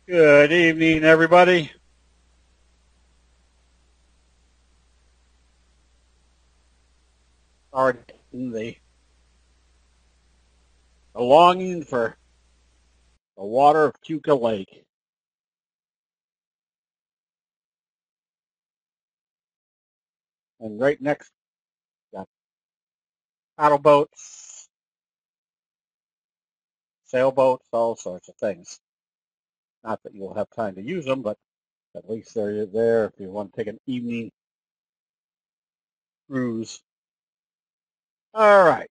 Good evening, everybody. Already in the longing for the water of Keuka Lake. And right next, got paddle boats, sailboats, all sorts of things. Not that you'll have time to use them, but at least they're there if you want to take an evening cruise. All right.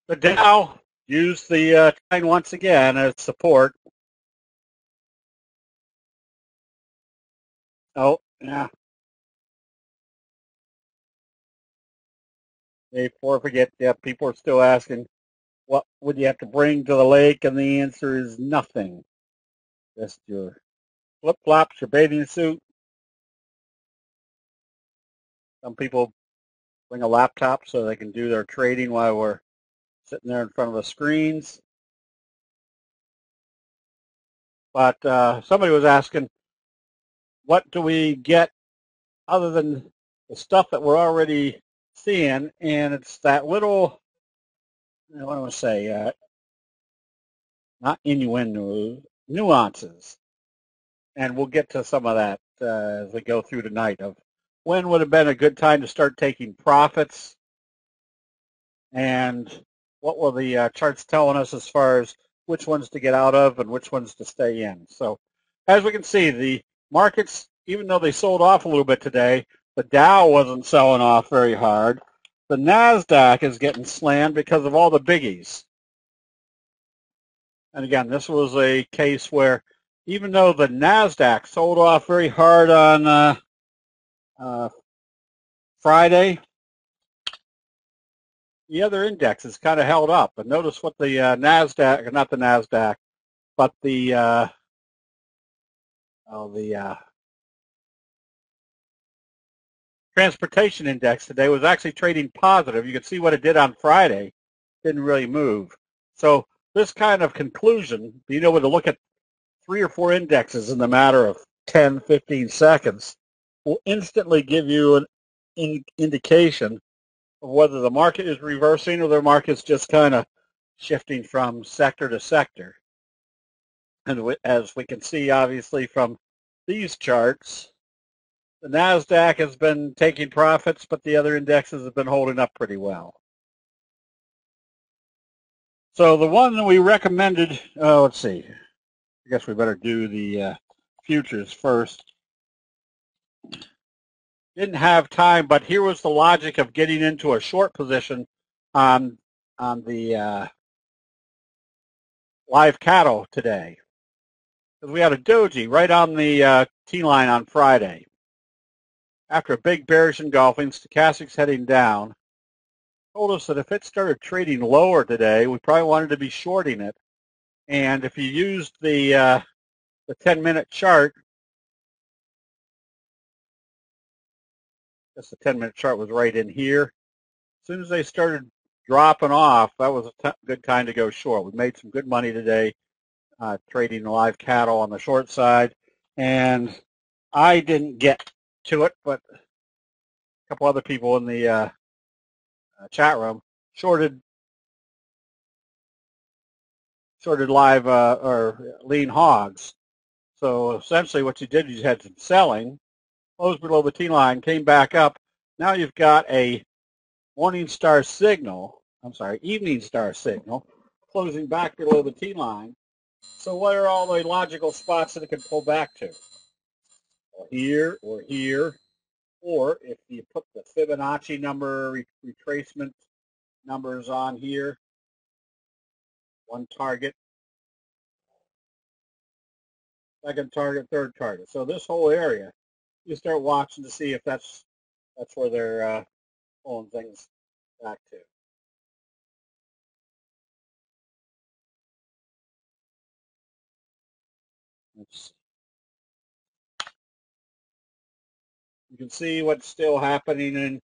The Dow used the trend once again as support. Oh, yeah. Before I forget, yeah, people are still asking, what would you have to bring to the lake? And the answer is nothing. Just your flip-flops, your bathing suit. Some people bring a laptop so they can do their trading while we're sitting there in front of the screens. But somebody was asking, what do we get other than the stuff that we're already seeing? And it's that little, what do I want to say, not innuendo, nuances. And we'll get to some of that as we go through tonight of when would have been a good time to start taking profits and what were the charts telling us as far as which ones to get out of and which ones to stay in. So as we can see, the markets, even though they sold off a little bit today, the Dow wasn't selling off very hard. The NASDAQ is getting slammed because of all the biggies. And again, this was a case where even though the NASDAQ sold off very hard on Friday, the other indexes kind of held up. And notice what the NASDAQ, not the NASDAQ, but the transportation index today was actually trading positive. You can see what it did on Friday. Didn't really move. So this kind of conclusion, being able to look at 3 or 4 indexes in the matter of 10, 15 seconds, will instantly give you an indication of whether the market is reversing or the market's just kind of shifting from sector to sector. And as we can see, obviously, from these charts, the NASDAQ has been taking profits, but the other indexes have been holding up pretty well. So the one that we recommended, let's see, I guess we better do the futures first. Didn't have time, but here was the logic of getting into a short position on the live cattle today. Because we had a doji right on the T-line on Friday. After a big bearish engulfing, stochastics heading down, told us that if it started trading lower today, we probably wanted to be shorting it. And if you used the 10-minute chart, guess the 10-minute chart was right in here. As soon as they started dropping off, that was a good time to go short. We made some good money today trading live cattle on the short side. And I didn't get to it, but a couple other people in the chat room shorted live or lean hogs. So essentially what you did, you had some selling, closed below the T-line, came back up. Now you've got a evening star signal, closing back below the T-line. So what are all the logical spots that it can pull back to? Or here, or here, or if you put the Fibonacci number retracement numbers on here, one target, second target, third target. So this whole area, you start watching to see if that's where they're pulling things back to. Let's see. You can see what's still happening in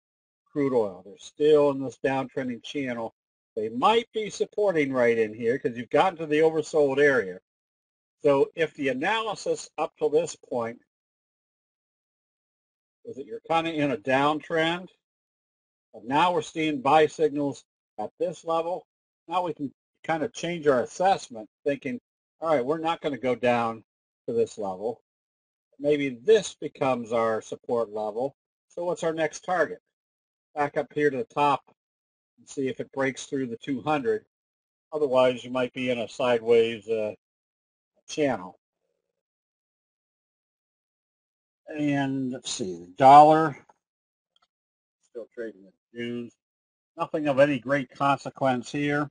crude oil. They're still in this downtrending channel. They might be supporting right in here because you've gotten to the oversold area. So if the analysis up to this point is that you're kind of in a downtrend, but now we're seeing buy signals at this level, now we can kind of change our assessment, thinking, all right, we're not going to go down to this level. Maybe this becomes our support level. So what's our next target? Back up here to the top and see if it breaks through the 200. Otherwise, you might be in a sideways channel. And let's see, the dollar still trading at June. Nothing of any great consequence here.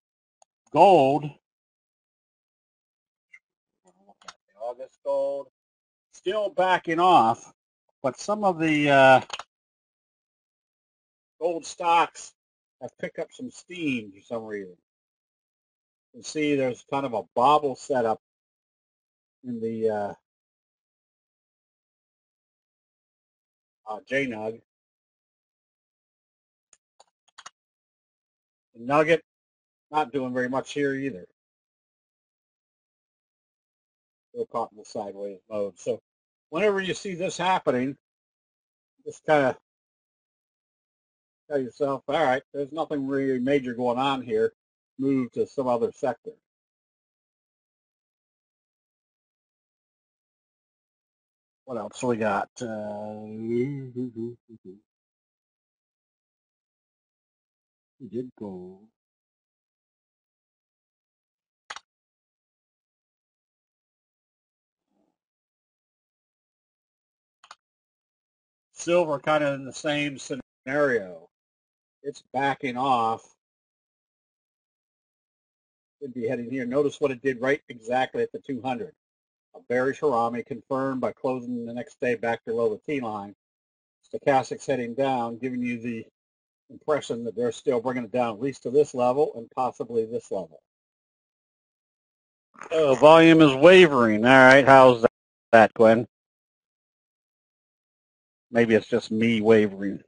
Gold, August gold, still backing off, but some of the gold stocks have picked up some steam for some reason. You can see there's kind of a bobble setup in the JNUG. The Nugget not doing very much here either. Still caught in the sideways mode. So whenever you see this happening, just kind of tell yourself, all right, there's nothing really major going on here. Move to some other sector. What else we got? We did gold. Silver kind of in the same scenario. It's backing off. Could be heading here. Notice what it did right exactly at the 200. A bearish Harami confirmed by closing the next day back below the T-line. Stochastics heading down, giving you the impression that they're still bringing it down at least to this level and possibly this level. Oh, volume is wavering. All right, how's that, Glenn? Maybe it's just me wavering.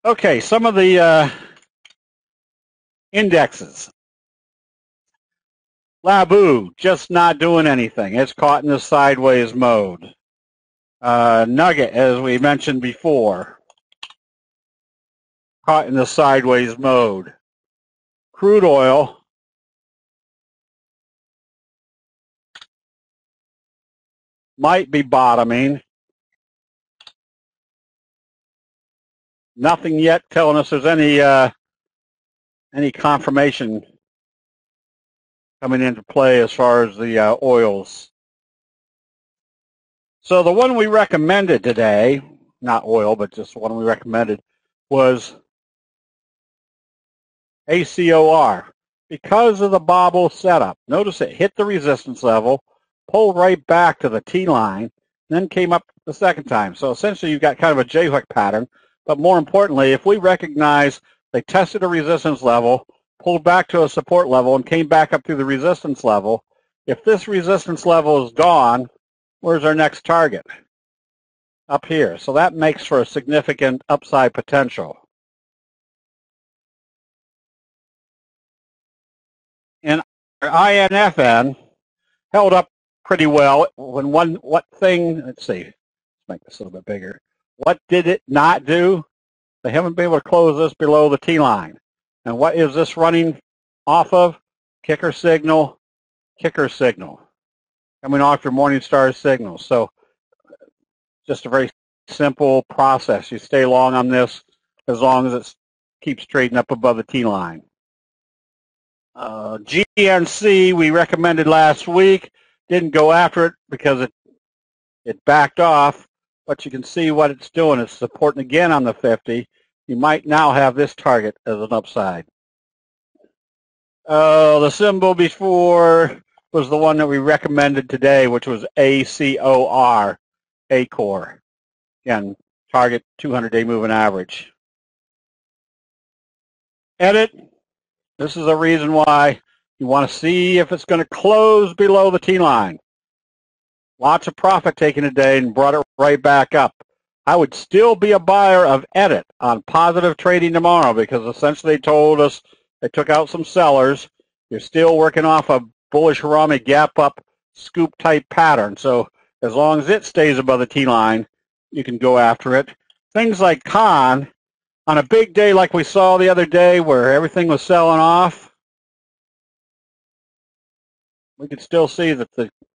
Okay, some of the indexes. Labu, just not doing anything. It's caught in the sideways mode. Nugget, as we mentioned before, caught in the sideways mode. Crude oil, might be bottoming. Nothing yet telling us there's any confirmation coming into play as far as the oils. So the one we recommended today, not oil, but just the one we recommended, was ACOR. Because of the bobble setup, notice it hit the resistance level, pulled right back to the T-line, then came up the second time. So essentially you've got kind of a J-hook pattern, but more importantly, if we recognize they tested a resistance level, pulled back to a support level, and came back up through the resistance level, if this resistance level is gone, where's our next target? Up here. So that makes for a significant upside potential. And our INFN held up pretty well when let's see, let's make this a little bit bigger. What did it not do? They haven't been able to close this below the T-line. And what is this running off of? Kicker signal, coming off your Morningstar signal. So just a very simple process. You stay long on this as long as it keeps trading up above the T-line. GNC we recommended last week. Didn't go after it because it backed off, but you can see what it's doing. It's supporting again on the 50. You might now have this target as an upside. The symbol before was the one that we recommended today, which was ACOR, ACOR. Again, target 200-day moving average. Edit. This is a reason why you want to see if it's going to close below the T-line. Lots of profit taken today and brought it right back up. I would still be a buyer of Edit on positive trading tomorrow because essentially they told us they took out some sellers. You're still working off a bullish Harami gap up scoop type pattern. So as long as it stays above the T line, you can go after it. Things like Con, on a big day like we saw the other day where everything was selling off, we could still see that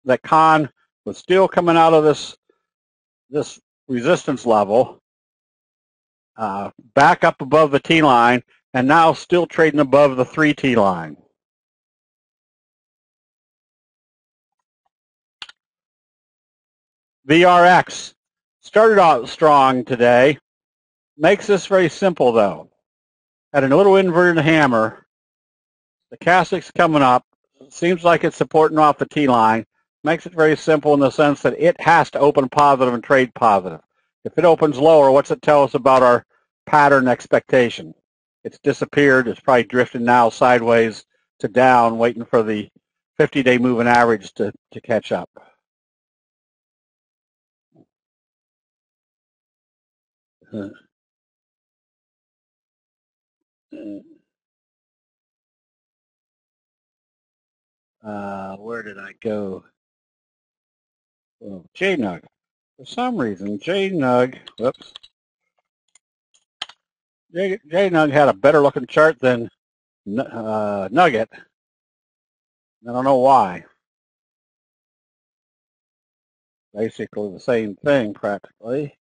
that Con was still coming out of this resistance level, back up above the T line, and now still trading above the 3T line. VRX started out strong today. Makes this very simple though. At a little inverted hammer, the Stochastic's coming up. Seems like it's supporting off the T line. Makes it very simple in the sense that it has to open positive and trade positive. If it opens lower, what's it tell us about our pattern expectation? It's disappeared. It's probably drifting now sideways to down, waiting for the 50-day moving average to catch up. Where did I go? Oh, JNUG. For some reason, JNUG, whoops. JNUG had a better looking chart than Nugget. I don't know why. Basically the same thing practically.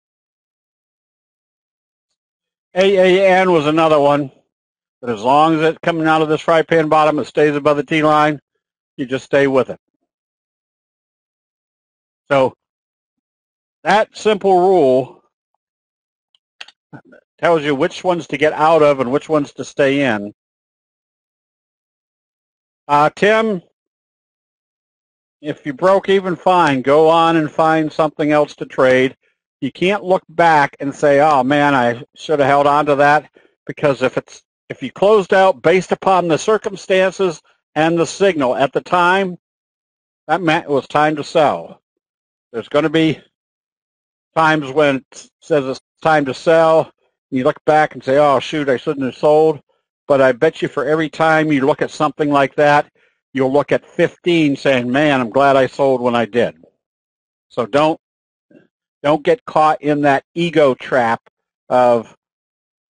AAN was another one. But as long as it's coming out of this fry pan bottom, it stays above the T line, you just stay with it. So that simple rule tells you which ones to get out of and which ones to stay in. Tim, if you broke even, fine. Go on and find something else to trade. You can't look back and say, oh man, I should have held on to that, because if you closed out based upon the circumstances and the signal at the time, that meant it was time to sell. There's going to be times when it says it's time to sell, and you look back and say, oh shoot, I shouldn't have sold. But I bet you for every time you look at something like that, you'll look at 15 saying, man, I'm glad I sold when I did. So don't get caught in that ego trap of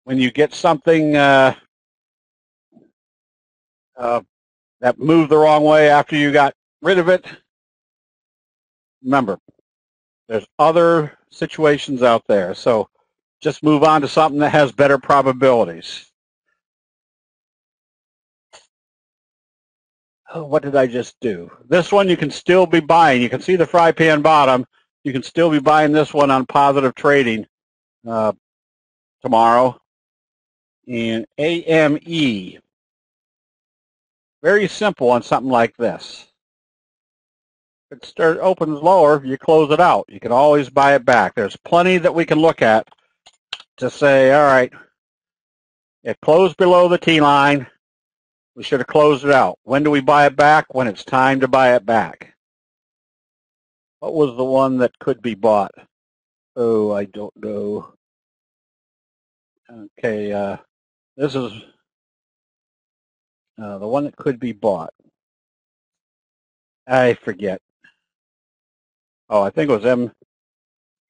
when you get something that moved the wrong way after you got rid of it. Remember, there's other situations out there. So just move on to something that has better probabilities. Oh, what did I just do? This one you can still be buying. You can see the fry pan bottom. You can still be buying this one on positive trading tomorrow. And AME, very simple on something like this. If it opens lower, you close it out. You can always buy it back. There's plenty that we can look at to say, all right, it closed below the T line. We should have closed it out. When do we buy it back? When it's time to buy it back. What was the one that could be bought? Oh, I don't know. Okay, this is the one that could be bought. I forget. Oh, I think it was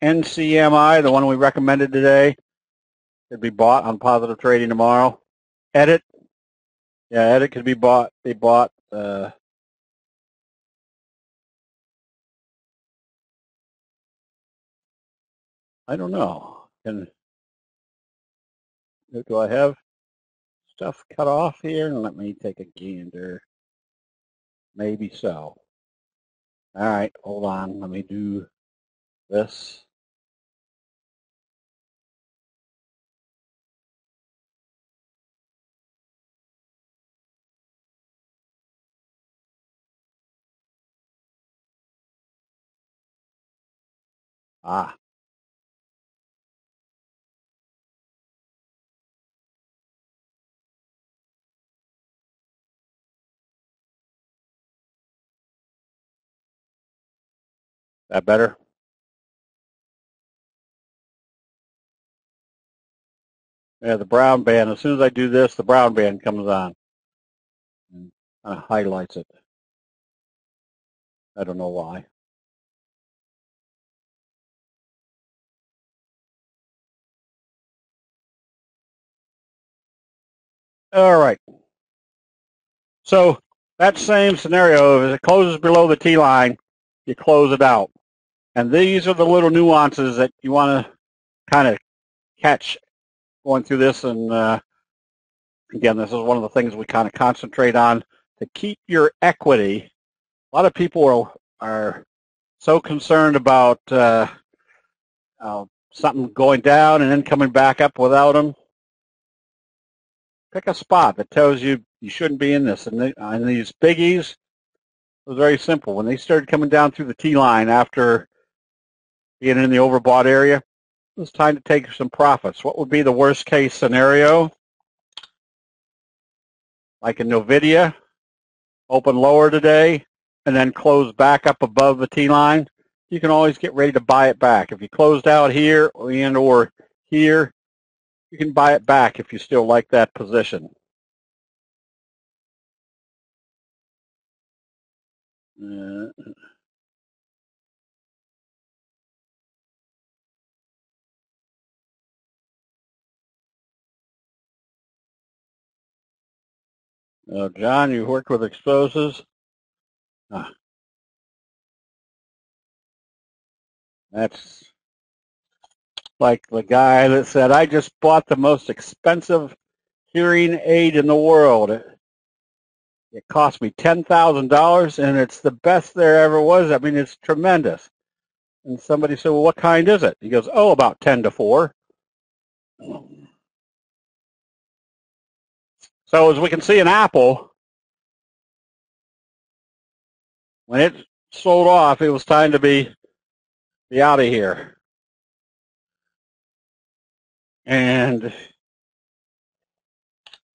NCMI, the one we recommended today. Could be bought on positive trading tomorrow. Edit. Yeah, Edit could be bought. They bought. I don't know. Do I have stuff cut off here? Let me take a gander. Maybe so. All right, hold on. Let me do this. Ah. That better? Yeah, the brown band. As soon as I do this, the brown band comes on and kind of highlights it. I don't know why. All right. So that same scenario, if it closes below the T line, you close it out. And these are the little nuances that you want to kind of catch going through this. And again, this is one of the things we kind of concentrate on to keep your equity. A lot of people are so concerned about something going down and then coming back up without them. Pick a spot that tells you you shouldn't be in this. And these biggies, it was very simple. When they started coming down through the T line after being in the overbought area, it was time to take some profits. What would be the worst case scenario? Like in NVIDIA, open lower today and then close back up above the T line. You can always get ready to buy it back. If you closed out here or here, you can buy it back if you still like that position. John, you work with explosives. That's like the guy that said, I just bought the most expensive hearing aid in the world. It cost me $10,000 and it's the best there ever was. I mean, it's tremendous. And somebody said, well, what kind is it? He goes, oh, about 10 to 4. So as we can see in Apple, when it sold off, it was time to be out of here. And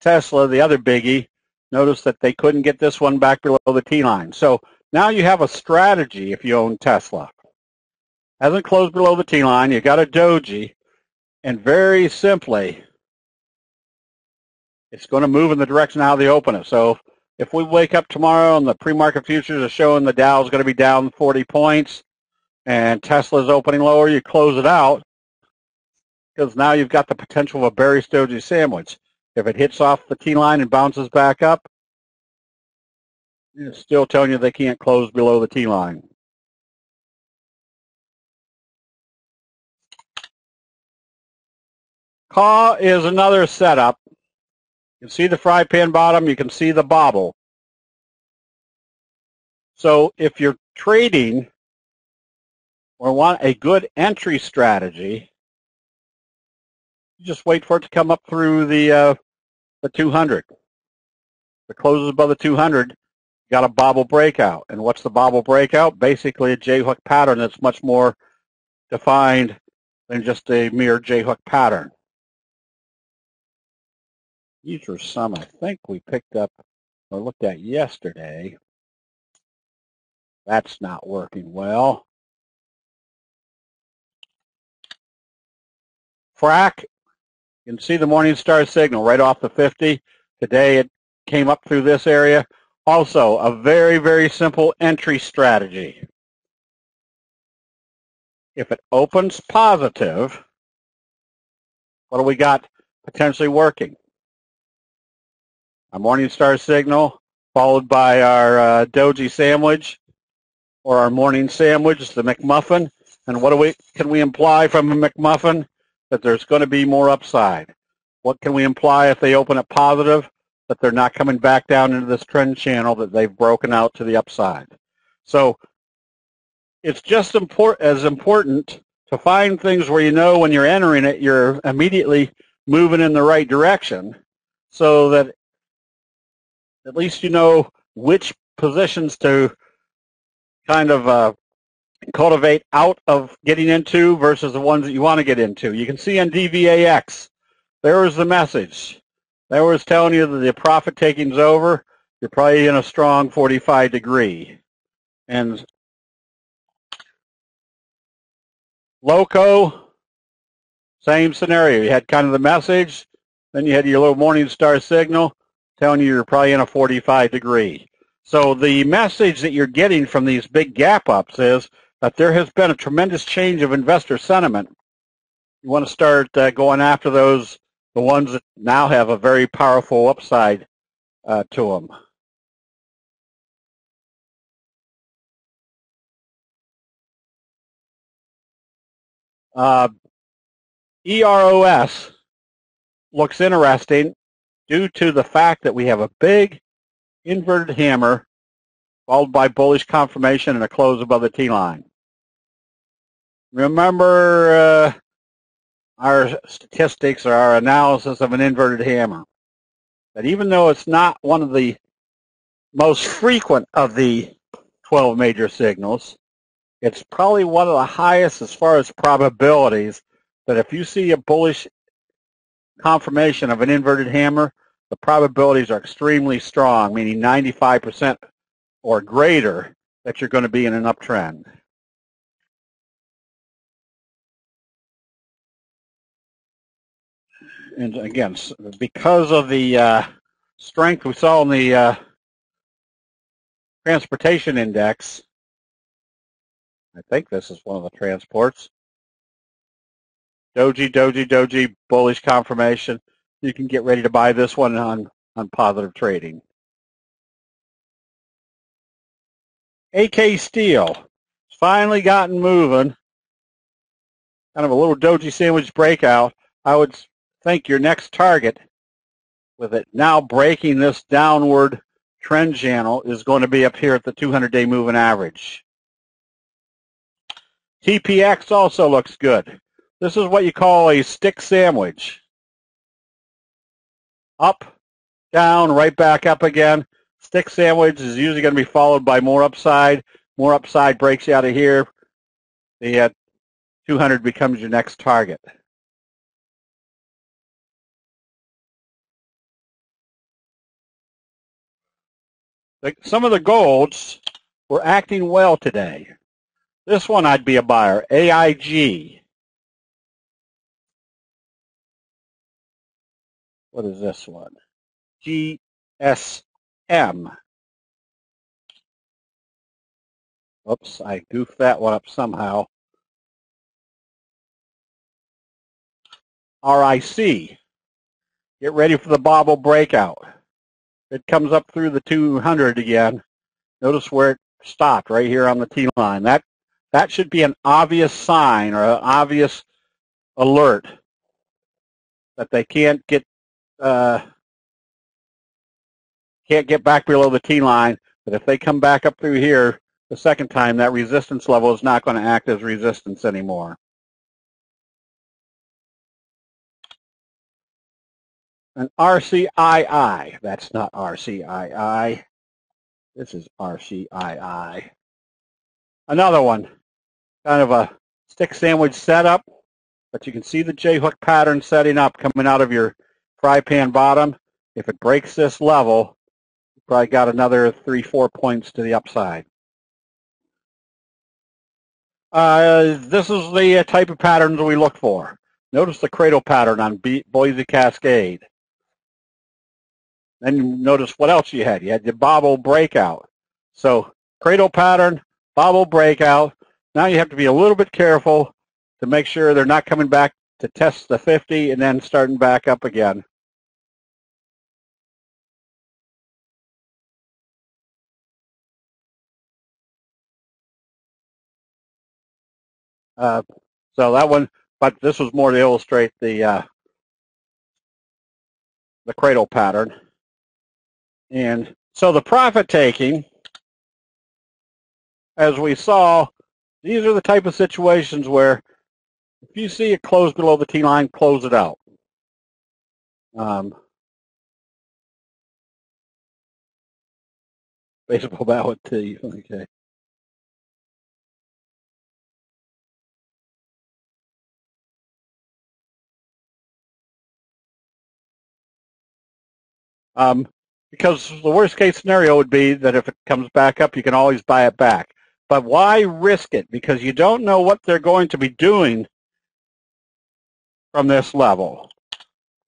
Tesla, the other biggie, noticed that they couldn't get this one back below the T line. So now you have a strategy if you own Tesla. Hasn't closed below the T line. You got a doji, and very simply, it's going to move in the direction how they open it. So if we wake up tomorrow and the pre-market futures are showing the Dow is going to be down 40 points and Tesla's opening lower, you close it out because now you've got the potential of a bearish doji sandwich. If it hits off the T line and bounces back up, it's still telling you they can't close below the T line. Call is another setup. You can see the fry pan bottom. You can see the bobble. So if you're trading or want a good entry strategy, you just wait for it to come up through the 200. If it closes above the 200, you got a bobble breakout. And what's the bobble breakout? Basically a J-hook pattern that's much more defined than just a mere J-hook pattern. These are some I think we picked up or looked at yesterday. That's not working well. FRAC, you can see the Morningstar signal right off the 50. Today it came up through this area. Also, a very, very simple entry strategy. If it opens positive, what do we got potentially working? A Morningstar signal followed by our doji sandwich or our morning sandwich, the McMuffin. And what can we imply from a McMuffin? That there's going to be more upside. What can we imply if they open it positive? That they're not coming back down into this trend channel, that they've broken out to the upside. So it's just as important to find things where you know when you're entering it, you're immediately moving in the right direction so that at least you know which positions to kind of cultivate out of getting into versus the ones that you want to get into. You can see on DVAX, there was the message. There was telling you that the profit taking's over. You're probably in a strong 45 degree. And Loco, same scenario. You had kind of the message. Then you had your little morning star signal telling you you're probably in a 45 degree. So the message that you're getting from these big gap ups is that there has been a tremendous change of investor sentiment. You want to start going after those, the ones that now have a very powerful upside to them. EROS looks interesting due to the fact that we have a big inverted hammer followed by bullish confirmation and a close above the T-line. Remember our statistics or our analysis of an inverted hammer, that even though it's not one of the most frequent of the 12 major signals, it's probably one of the highest as far as probabilities that if you see a bullish confirmation of an inverted hammer, the probabilities are extremely strong, meaning 95% or greater that you're going to be in an uptrend. And again, because of the strength we saw in the transportation index, I think this is one of the transports. Doji, bullish confirmation. You can get ready to buy this one on positive trading. AK Steel finally gotten moving. Kind of a little doji sandwich breakout. I would think your next target, with it now breaking this downward trend channel, is going to be up here at the 200-day moving average. TPX also looks good. This is what you call a stick sandwich. Up, down, right back up again. Stick sandwich is usually going to be followed by more upside. More upside breaks you out of here. The 200 becomes your next target. Some of the golds were acting well today. This one I'd be a buyer, AIG. What is this one? GSM. Oops, I goofed that one up somehow. RIC. Get ready for the bobble breakout. It comes up through the 200 again. Notice where it stopped, right here on the T-line. That should be an obvious sign or an obvious alert that they can't get back below the T-line. But if they come back up through here the second time, that resistance level is not going to act as resistance anymore. An RCII. That's not RCII. This is RCII. Another one. Kind of a stick sandwich setup, but you can see the J-hook pattern setting up coming out of your fry pan bottom. If it breaks this level, you probably got another 3-4 points to the upside. This is the type of patterns we look for. Notice the cradle pattern on Boise Cascade. Then notice what else you had. You had the bobble breakout. So cradle pattern, bobble breakout. Now you have to be a little bit careful to make sure they're not coming back to test the 50 and then starting back up again. So that one, but this was more to illustrate the cradle pattern. And so the profit taking, as we saw, these are the type of situations where if you see it close below the T-line, close it out. Baseball bat with T. Okay. Because the worst case scenario would be that if it comes back up, you can always buy it back. But why risk it? Because you don't know what they're going to be doing from this level.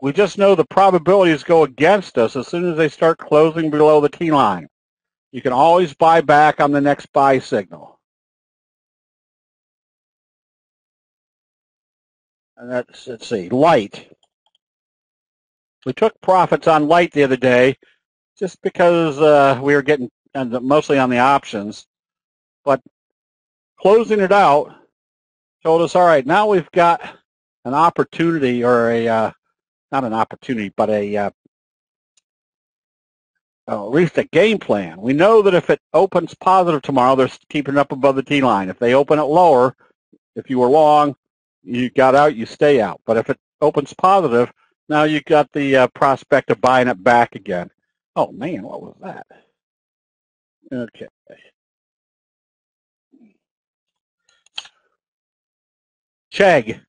we just know the probabilities go against us as soon as they start closing below the T line. You can always buy back on the next buy signal. And that's, let's see, light. We took profits on light the other day just because we were getting mostly on the options. But closing it out told us, all right, now we've got an opportunity, or a, not an opportunity, but at least a game plan. We know that if it opens positive tomorrow, they're keeping it up above the T line. If they open it lower, if you were long, you got out, you stay out. But if it opens positive, now you got the prospect of buying it back again. Oh, man, what was that? Okay. Chegg.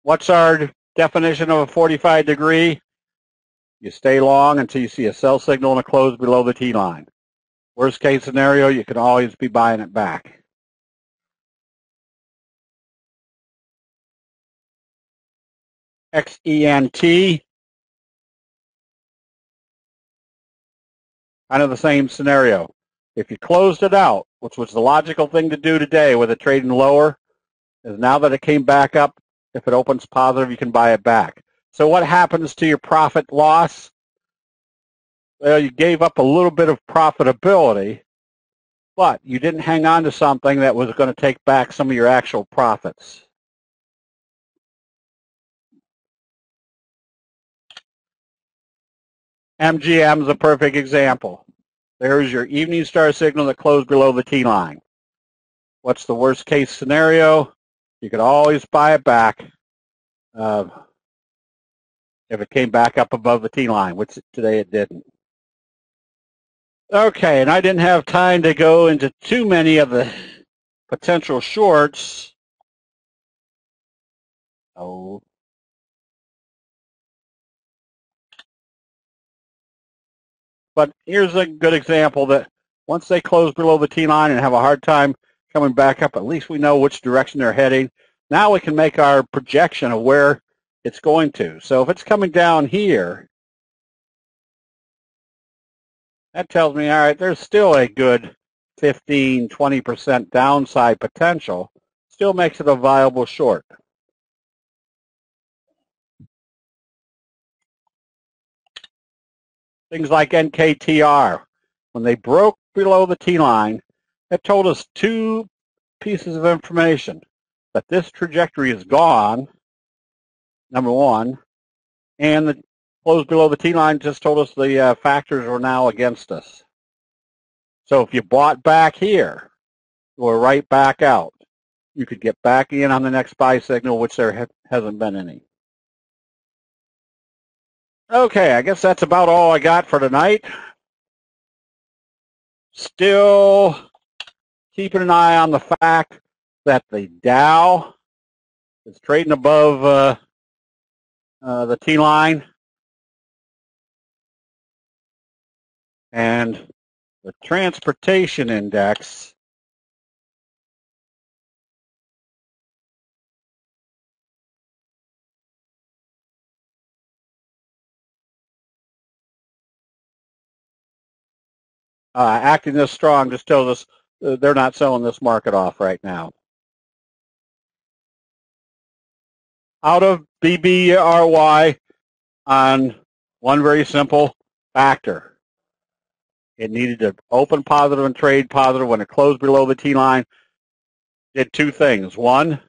What's our definition of a 45 degree? You stay long until you see a sell signal and a close below the T line. Worst case scenario, you can always be buying it back. XENT. Kind of the same scenario. If you closed it out, which was the logical thing to do today with it trading lower, is now that it came back up, if it opens positive, you can buy it back. So what happens to your profit loss? Well, you gave up a little bit of profitability, but you didn't hang on to something that was going to take back some of your actual profits. MGM is a perfect example. There's your evening star signal that closed below the T line. What's the worst case scenario? You could always buy it back if it came back up above the T line, which today it didn't. Okay, and I didn't have time to go into too many of the potential shorts. Oh. But here's a good example that once they close below the T line and have a hard time coming back up, at least we know which direction they're heading. Now we can make our projection of where it's going to. So if it's coming down here, that tells me, all right, there's still a good 15, 20% downside potential. Still makes it a viable short. Things like NKTR. When they broke below the T line, it told us two pieces of information. That this trajectory is gone, number one, and the close below the T line just told us the factors were now against us. So if you bought back here, or right back out, you could get back in on the next buy signal, which there hasn't been any. Okay, I guess that's about all I got for tonight. Still keeping an eye on the fact that the Dow is trading above the T line, and the transportation index acting this strong just tells us they're not selling this market off right now. Out of BBRY on one very simple factor. It needed to open positive and trade positive when it closed below the T line. Did two things. One,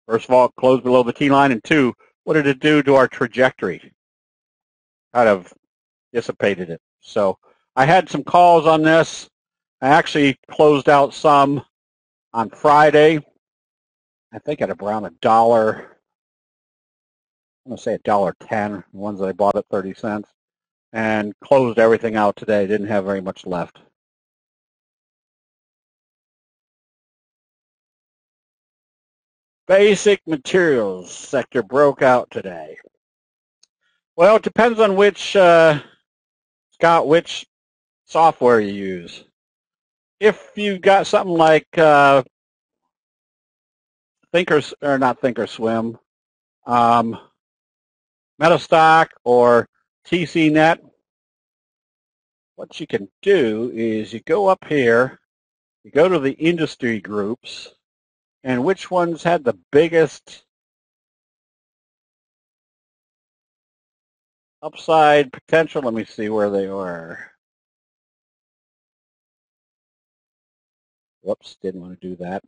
first of all, it closed below the T line, and two, what did it do to our trajectory? Kind of dissipated it. So I had some calls on this. I actually closed out some on Friday. I think at around $1. I'm going to say $1.10. The ones that I bought at 30 cents, and closed everything out today. Didn't have very much left. Basic materials sector broke out today. Well, it depends on which Scott, which software you use. If you've got something like Thinkorswim, Metastock or TCNet, what you can do is you go up here, you go to the industry groups, and which ones had the biggest upside potential. Let me see where they were. Whoops, didn't want to do that.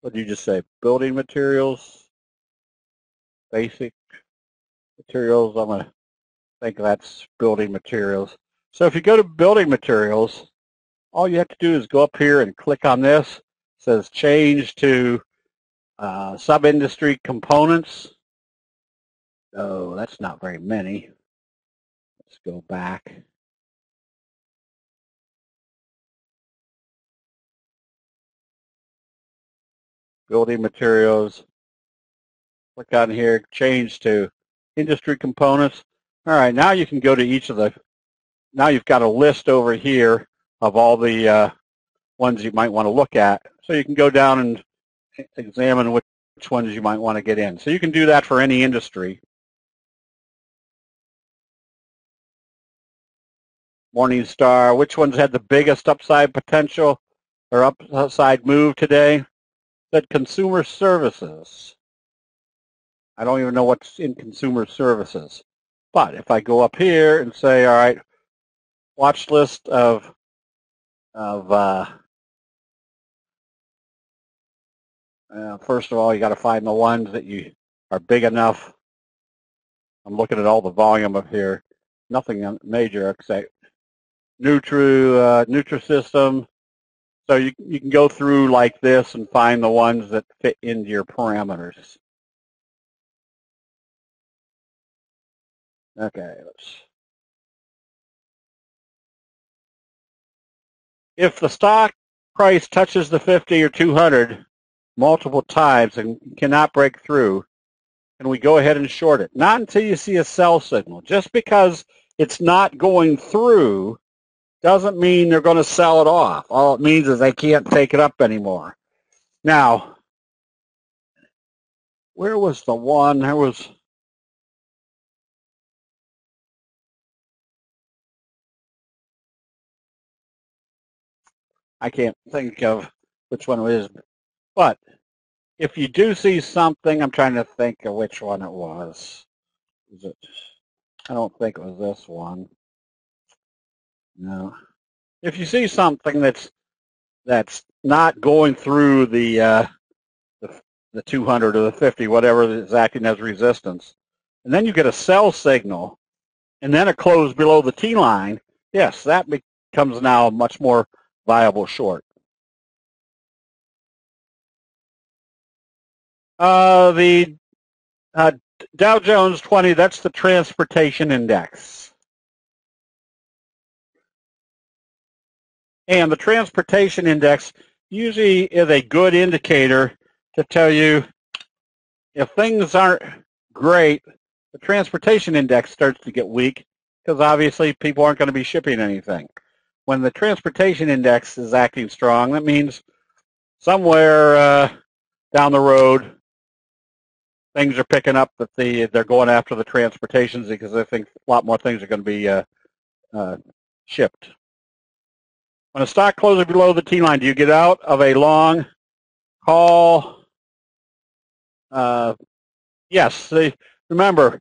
What did you just say? Building materials, basic materials. I'm going to think that's building materials. So if you go to building materials, all you have to do is go up here and click on this. It says change to sub-industry components. Oh, that's not very many. Let's go back. Building materials. Click on here, change to industry components. All right, now you can go to each of the, now you've got a list over here of all the ones you might want to look at. So you can go down and examine which ones you might want to get in. So you can do that for any industry. Morningstar, which ones had the biggest upside potential or upside move today? Said consumer services. I don't even know what's in consumer services. But if I go up here and say, all right, watch list of first of all, you got to find the ones that you are big enough. I'm looking at all the volume up here. Nothing major except Nutrisystem. So you can go through like this and find the ones that fit into your parameters. Okay, if the stock price touches the 50 or 200 multiple times and cannot break through, can we go ahead and short it? Not until you see a sell signal. Just because it's not going through doesn't mean they're going to sell it off. All it means is they can't take it up anymore. Now, where was the one? There was, I can't think of which one it is, but if you do see something, I'm trying to think of which one it was. Is it? I don't think it was this one. No. If you see something that's not going through the 200 or the 50, whatever is acting as resistance, and then you get a sell signal, and then a close below the T line, yes, that becomes now a much more viable short. The Dow Jones 20, that's the transportation index. And the transportation index usually is a good indicator to tell you if things aren't great, the transportation index starts to get weak because obviously people aren't going to be shipping anything. When the transportation index is acting strong, that means somewhere down the road things are picking up that they're going after the transportations because they think a lot more things are going to be shipped. When a stock closes below the T line, do you get out of a long call? Yes. Remember,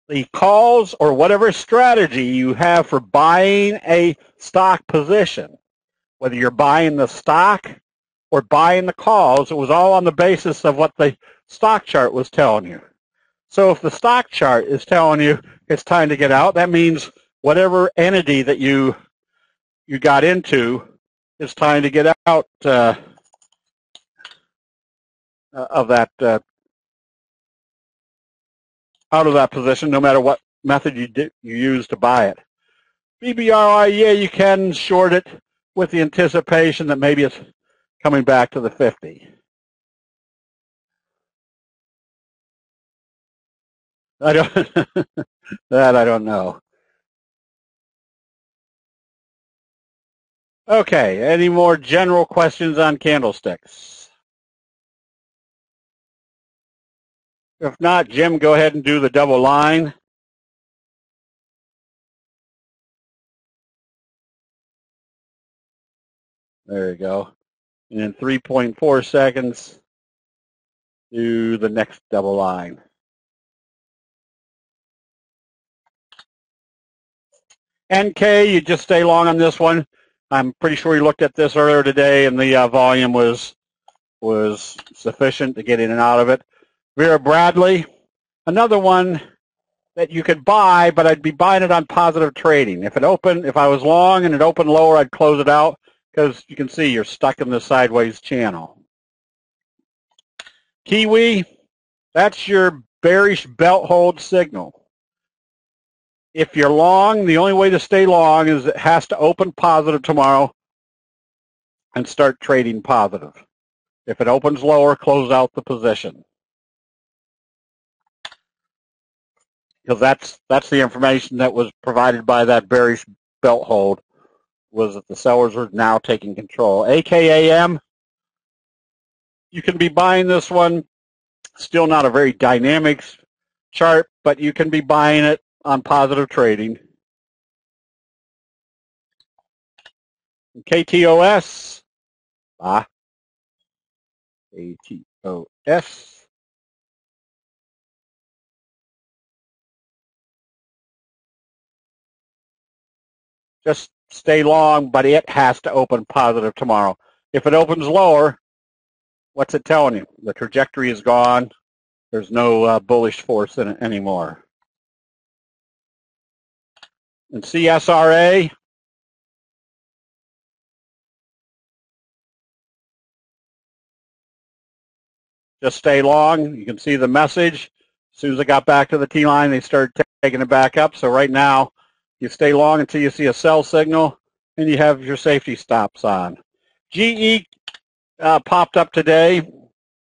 the calls or whatever strategy you have for buying a stock position, whether you're buying the stock or buying the calls, it was all on the basis of what the stock chart was telling you. So if the stock chart is telling you it's time to get out, that means whatever entity that you got into, it's time to get out of that position, no matter what method you use to buy it. BBRI, yeah, you can short it with the anticipation that maybe it's coming back to the 50. I don't that I don't know. Okay, any more general questions on candlesticks? If not, Jim, go ahead and do the double line. There you go. And in 3.4 seconds, do the next double line. NK, you just stay long on this one. I'm pretty sure we looked at this earlier today, and the volume was sufficient to get in and out of it. Vera Bradley, another one that you could buy, but I'd be buying it on positive trading. If I was long and it opened lower, I'd close it out because you can see you're stuck in the sideways channel. Kiwi, that's your bearish belt hold signal. If you're long, the only way to stay long is it has to open positive tomorrow and start trading positive. If it opens lower, close out the position. Because that's the information that was provided by that bearish belt hold, was that the sellers were now taking control. AKAM, you can be buying this one. Still not a very dynamic chart, but you can be buying it on positive trading. KTOS, KTOS. Just stay long, but it has to open positive tomorrow. If it opens lower, what's it telling you? The trajectory is gone. There's no bullish force in it anymore. And CSRA, just stay long. You can see the message. As soon as it got back to the T-line, they started taking it back up. So right now, you stay long until you see a sell signal, and you have your safety stops on. GE popped up today,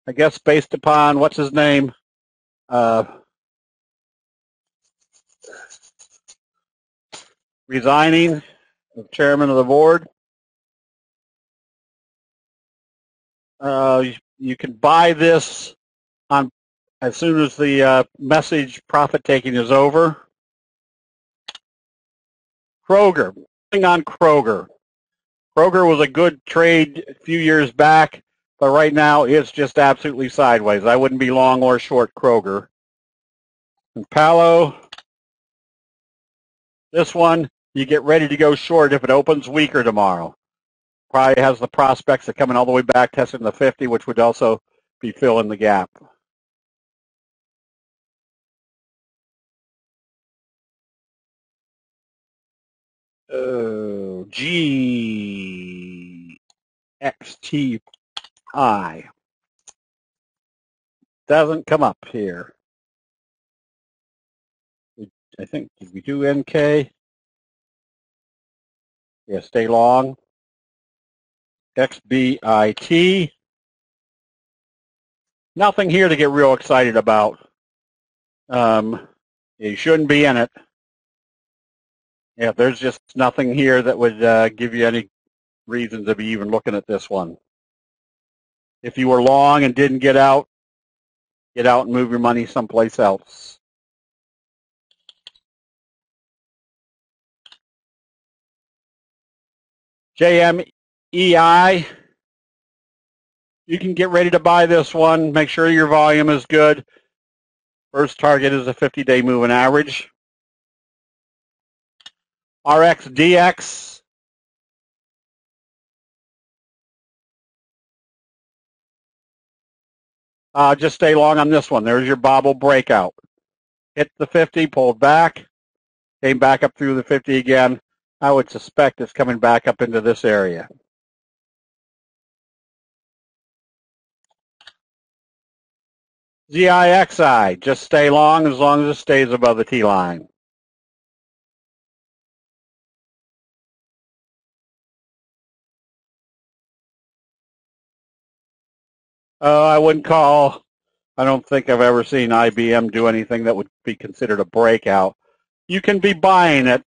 I guess based upon, what's his name? Resigning as chairman of the board. You can buy this on as soon as the message profit taking is over. Kroger, on Kroger. Kroger was a good trade a few years back, but right now it's just absolutely sideways. I wouldn't be long or short Kroger. And Palo, this one, you get ready to go short if it opens weaker tomorrow. Probably has the prospects of coming all the way back, testing the 50, which would also be filling the gap. GXTI. Doesn't come up here. I think, did we do NK? Yeah, stay long. XBIT. Nothing here to get real excited about. You shouldn't be in it. Yeah, there's just nothing here that would give you any reason to be even looking at this one. If you were long and didn't get out and move your money someplace else. JMEI, you can get ready to buy this one. Make sure your volume is good. First target is a 50-day moving average. RXDX. Just stay long on this one. There's your bobble breakout. Hit the 50, pulled back, came back up through the 50 again. I would suspect it's coming back up into this area. ZIXI, just stay long as it stays above the T-line. I don't think I've ever seen IBM do anything that would be considered a breakout. You can be buying it.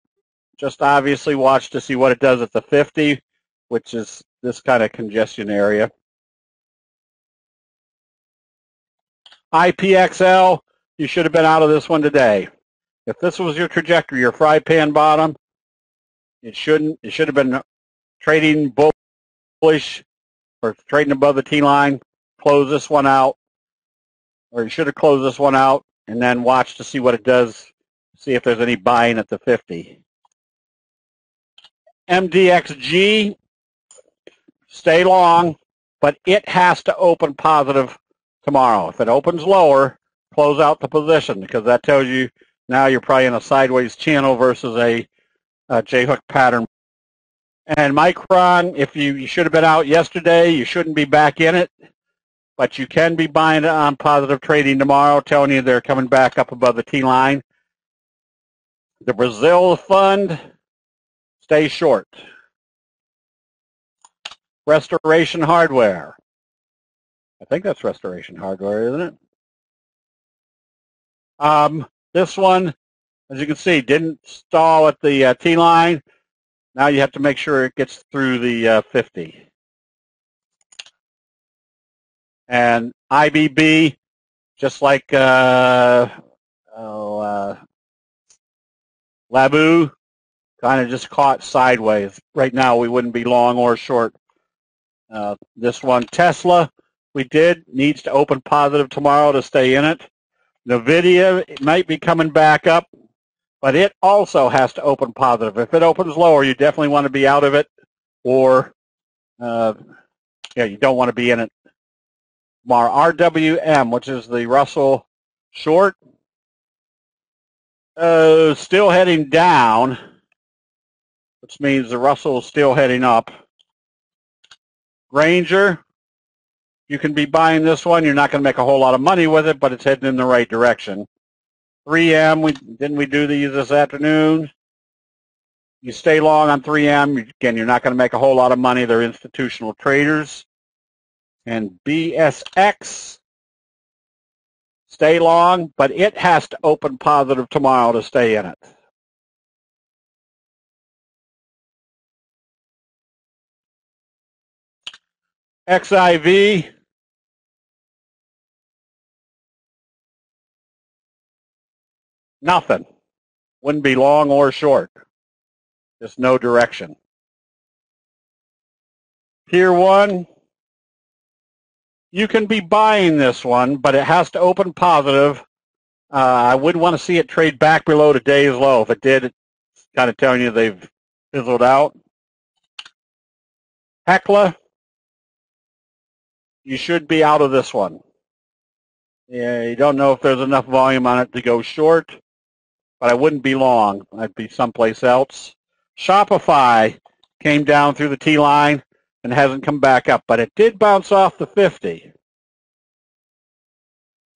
Just obviously watch to see what it does at the 50, which is this kind of congestion area. IPXL, you should have been out of this one today. If this was your trajectory, your fry pan bottom, it should have been trading bullish or trading above the T line. Close this one out, or you should have closed this one out and then watch to see what it does, see if there's any buying at the 50. MDXG, stay long, but it has to open positive tomorrow. If it opens lower, close out the position, because that tells you now you're probably in a sideways channel versus a J-hook pattern. And Micron, if you should have been out yesterday, you shouldn't be back in it, but you can be buying it on positive trading tomorrow, telling you they're coming back up above the T line. The Brazil fund, stay short. Restoration Hardware. I think that's Restoration Hardware, isn't it? This one, as you can see, didn't stall at the T line. Now you have to make sure it gets through the 50. And IBB, just like Labu, kind of just caught sideways. Right now we wouldn't be long or short. This one, Tesla, needs to open positive tomorrow to stay in it. NVIDIA, it might be coming back up, but it also has to open positive. If it opens lower, you definitely want to be out of it, or you don't want to be in it tomorrow. RWM, which is the Russell short, still heading down, which means the Russell is still heading up. Granger, you can be buying this one. You're not going to make a whole lot of money with it, but it's heading in the right direction. 3M, didn't we do these this afternoon? You stay long on 3M. Again, you're not going to make a whole lot of money. They're institutional traders. And BSX, stay long, but it has to open positive tomorrow to stay in it. XIV, nothing. Wouldn't be long or short. Just no direction. Tier 1, you can be buying this one, but it has to open positive. I wouldn't want to see it trade back below today's low. If it did, it's kind of telling you they've fizzled out. Hekla, you should be out of this one. Yeah, you don't know if there's enough volume on it to go short, but I wouldn't be long. I'd be someplace else. Shopify came down through the T line and hasn't come back up, but it did bounce off the 50.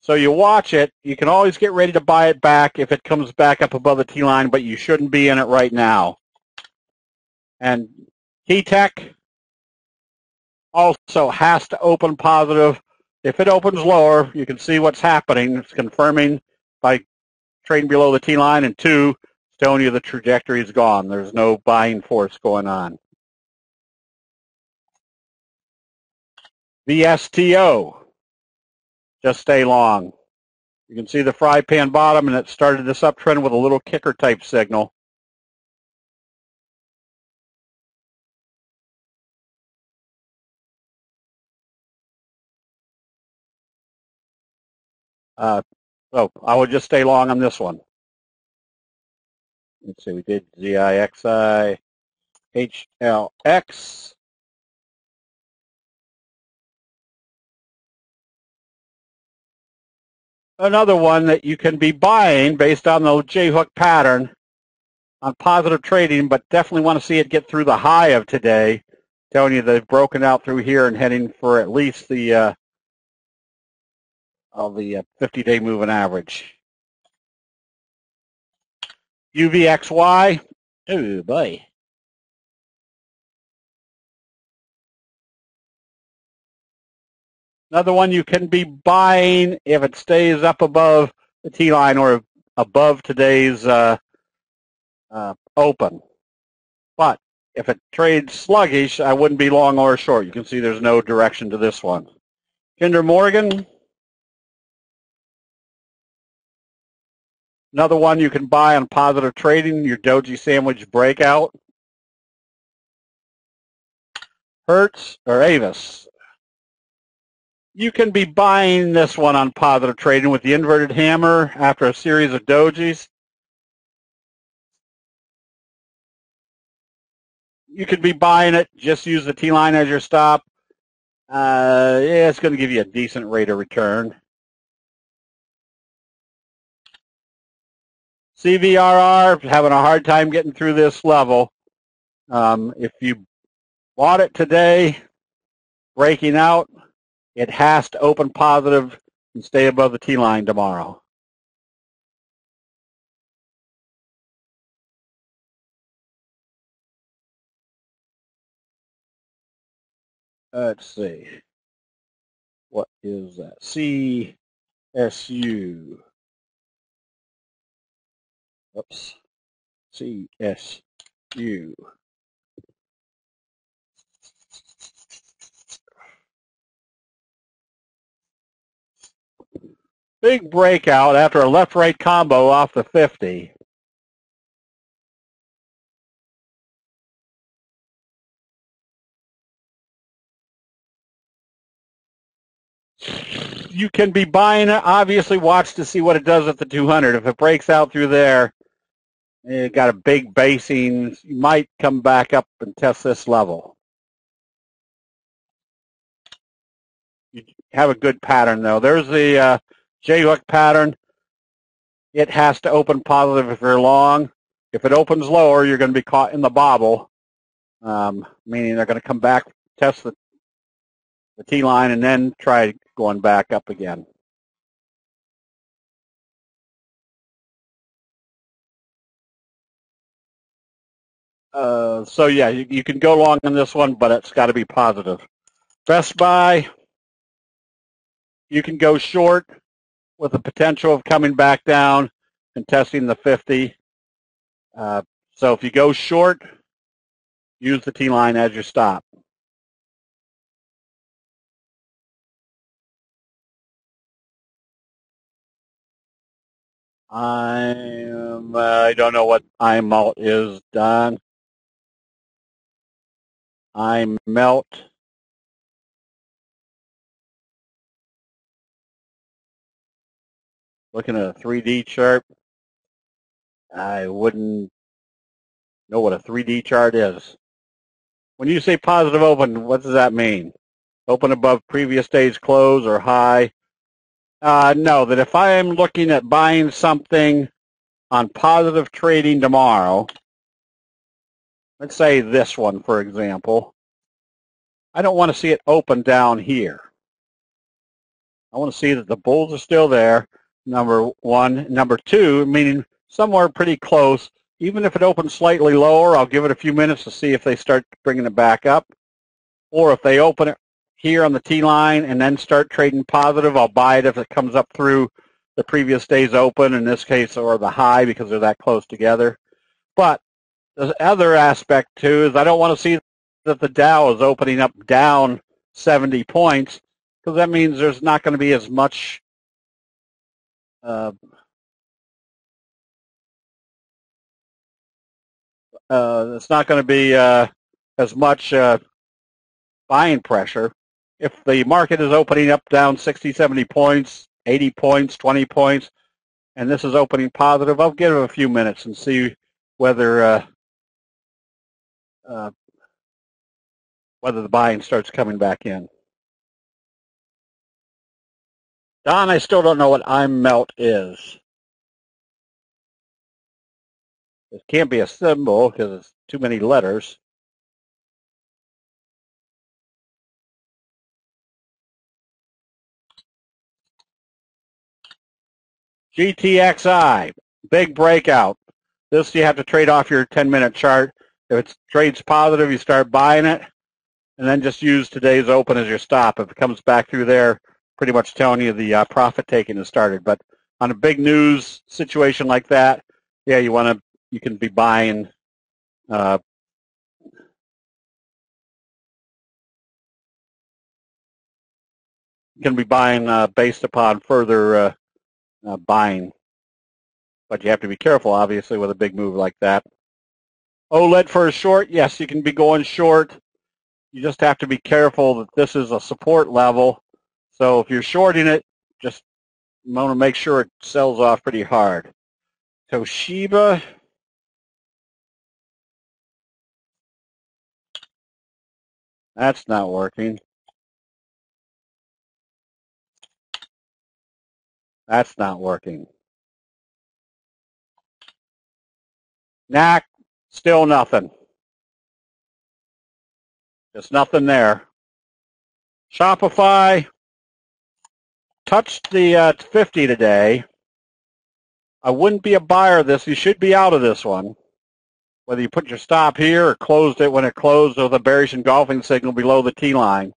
So you watch it. You can always get ready to buy it back if it comes back up above the T line, but you shouldn't be in it right now. And Keytech also has to open positive. If it opens lower, you can see what's happening. It's confirming by trading below the T line, and 2, it's telling you the trajectory is gone. There's no buying force going on. VSTO, just stay long. You can see the fry pan bottom, and it started this uptrend with a little kicker type signal. So I would just stay long on this one. Let's see, we did ZIXI, HLX. Another one that you can be buying based on the J-hook pattern on positive trading, but definitely want to see it get through the high of today, telling you they've broken out through here and heading for at least the 50-day moving average. UVXY, oh boy. Another one you can be buying if it stays up above the T-line or above today's open. But if it trades sluggish, I wouldn't be long or short. You can see there's no direction to this one. Kinder Morgan, Another one you can buy on positive trading, your Doji Sandwich Breakout. Hertz or Avis. You can be buying this one on positive trading with the inverted hammer after a series of dojis. You could be buying it, just use the T-line as your stop. Yeah, it's going to give you a decent rate of return. CVRR, having a hard time getting through this level. If you bought it today, breaking out, it has to open positive and stay above the T-line tomorrow. Let's see. What is that? CSU. Oops. CSU. Big breakout after a left-right combo off the 50. You can be buying it. Obviously, watch to see what it does at the 200. If it breaks out through there, it got a big basing. You might come back up and test this level. You have a good pattern, though. There's the J-hook pattern. It has to open positive if you're long. If it opens lower, you're going to be caught in the bobble, meaning they're going to come back, test the T-line, and then try going back up again. So yeah, you can go long on this one, but it's got to be positive. Best Buy, you can go short with the potential of coming back down and testing the 50. So if you go short, use the T-line as your stop. I don't know what iMelt is, Don. iMelt. Looking at a 3D chart. I wouldn't know what a 3D chart is. When you say positive open, what does that mean? Open above previous day's close or high? No, that if I am looking at buying something on positive trading tomorrow, let's say this one, for example, I don't want to see it open down here. I want to see that the bulls are still there, number one. Number two, meaning somewhere pretty close. Even if it opens slightly lower, I'll give it a few minutes to see if they start bringing it back up. Or if they open it here on the T-line and then start trading positive, I'll buy it if it comes up through the previous day's open, in this case, or the high because they're that close together. But the other aspect, too, is I don't want to see that the Dow is opening up down 70 points because that means there's not going to be as much it's not going to be as much buying pressure. If the market is opening up down 60, 70 points, 80 points, 20 points, and this is opening positive, I'll give it a few minutes and see whether the buying starts coming back in. Don, I still don't know what iMelt is. It can't be a symbol because it's too many letters. GTXI, big breakout. This you have to trade off your 10-minute chart. If it trades positive, you start buying it, and then just use today's open as your stop. If it comes back through there, pretty much telling you the profit taking has started. But on a big news situation like that, yeah, you can be buying. You can be buying based upon further buying. but you have to be careful, obviously, with a big move like that. OLED for a short, yes, you can be going short. You just have to be careful that this is a support level. So if you're shorting it, just want to make sure it sells off pretty hard. Toshiba, that's not working. That's not working. NAC, still nothing. There's nothing there. Shopify touched the 50 today. I wouldn't be a buyer of this. You should be out of this one. Whether you put your stop here or closed it when it closed with a bearish engulfing signal below the T line.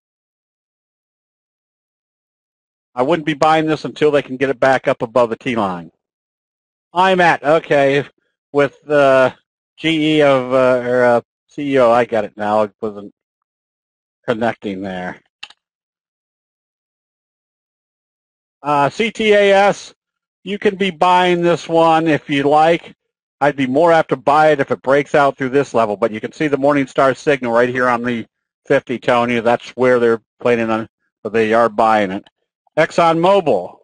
I wouldn't be buying this until they can get it back up above the T line. I'm at, okay, with GE of, CEO, I got it now. It wasn't connecting there. CTAS, you can be buying this one if you like. I'd be more apt to buy it if it breaks out through this level, but you can see the Morningstar signal right here on the 50 telling you that's where they're planning on, but they are buying it. ExxonMobil,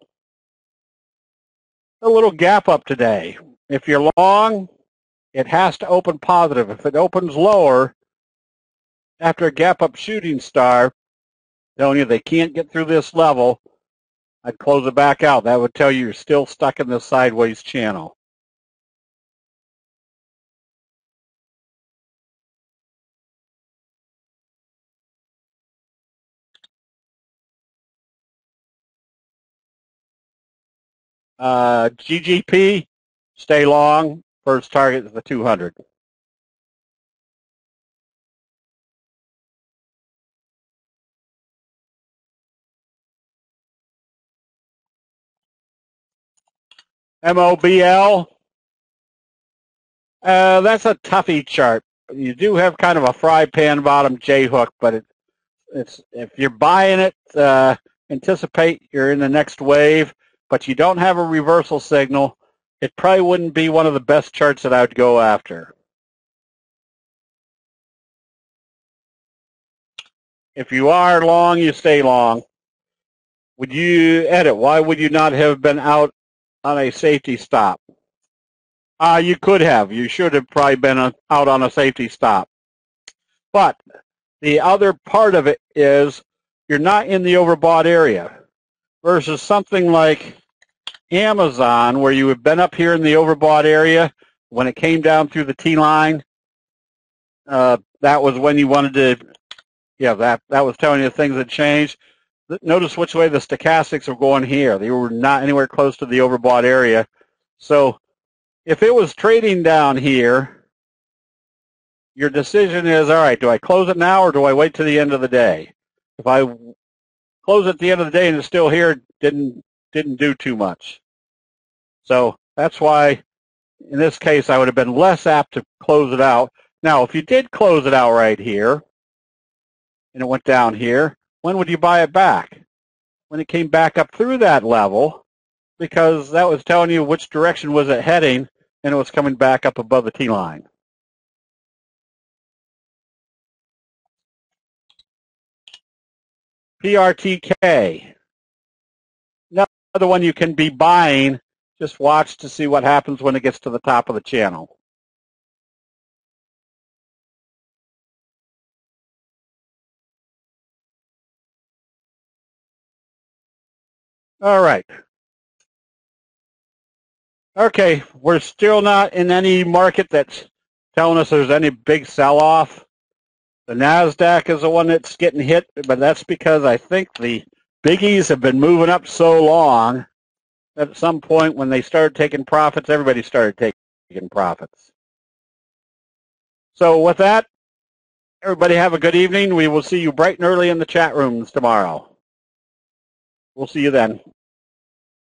a little gap up today. If you're long, it has to open positive. If it opens lower, after a gap up shooting star, telling you they can't get through this level, I'd close it back out. That would tell you you're still stuck in the sideways channel. GGP, stay long. First target is the 200. MOBL, that's a toughie chart. You do have kind of a fry pan bottom J hook, but it's if you're buying it, anticipate you're in the next wave, but you don't have a reversal signal. It probably wouldn't be one of the best charts that I would go after. If you are long, you stay long. Would you edit? Why would you not have been out on a safety stop? You could have. You should have probably been out on a safety stop. But the other part of it is you're not in the overbought area versus something like Amazon where you have been up here in the overbought area when it came down through the T line. That was when you wanted to, yeah, that was telling you things had changed. Notice which way the stochastics are going here. They were not anywhere close to the overbought area. So if it was trading down here, your decision is, all right, do I close it now or do I wait to the end of the day? If I close at the end of the day and it's still here, didn't do too much. So that's why, in this case, I would have been less apt to close it out. Now, if you did close it out right here and it went down here, when would you buy it back? When it came back up through that level, because that was telling you which direction was it heading, and it was coming back up above the T line. PRTK, another one you can be buying. Just watch to see what happens when it gets to the top of the channel. All right. Okay, we're still not in any market that's telling us there's any big sell-off. The NASDAQ is the one that's getting hit, but that's because I think the biggies have been moving up so long that at some point when they started taking profits, everybody started taking profits. So with that, everybody have a good evening. We will see you bright and early in the chat rooms tomorrow. We'll see you then.